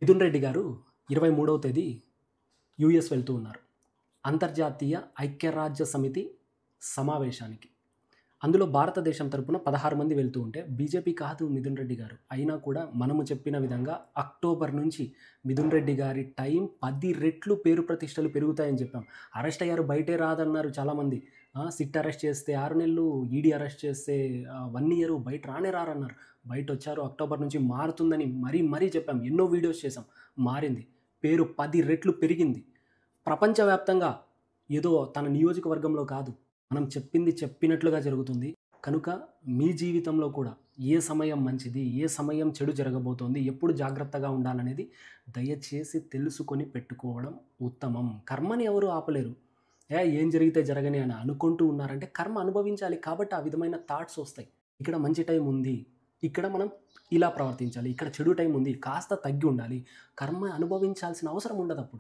మిథున్ రెడ్డి గారు 23వ తేదీ యూఎస్ వెళ్తూ ఉన్నారు. అంతర్జాతీయ ఐక్యరాజ్య సమితి సమావేశానికి. అందులో భారతదేశం తరపున 16 మంది వెళ్తూ ఉంటే, బీజేపీ కాదు మిథున్ రెడ్డి గారు. అయినా కూడా మనము చెప్పిన విధంగా అక్టోబర్ నుంచి మిథున్ రెడ్డి గారి టైం 10 రెట్లు పేరు ప్రతిష్టలు పెరుగుతాయని చెప్పాం. అరెస్ట్ అయ్యారు, బయటే రాదన్నారు చాలామంది. సిట్ అరెస్ట్ చేస్తే 6 నెలలు, ఈడీ అరెస్ట్ చేస్తే 1 ఇయర్ బయట రానే రారన్నారు. బయటొచ్చారు. అక్టోబర్ నుంచి మారుతుందని మరీ చెప్పాం. ఎన్నో వీడియోస్ చేసాం. మారింది. పేరు 10 రెట్లు పెరిగింది. ప్రపంచవ్యాప్తంగా ఏదో తన నియోజకవర్గంలో కాదు, మనం చెప్పింది చెప్పినట్లుగా జరుగుతుంది. కనుక మీ జీవితంలో కూడా ఏ సమయం మంచిది, ఏ సమయం చెడు జరగబోతోంది, ఎప్పుడు జాగ్రత్తగా ఉండాలనేది దయచేసి తెలుసుకొని పెట్టుకోవడం ఉత్తమం. కర్మని ఎవరు ఆపలేరు. ఏం జరిగితే జరగని అని అనుకుంటూ ఉన్నారంటే కర్మ అనుభవించాలి. కాబట్టి ఆ విధమైన థాట్స్ వస్తాయి. ఇక్కడ మంచి టైం ఉంది, ఇక్కడ మనం ఇలా ప్రవర్తించాలి, ఇక్కడ చెడు టైం ఉంది, కాస్త తగ్గి ఉండాలి. కర్మ అనుభవించాల్సిన అవసరం ఉండదప్పుడు.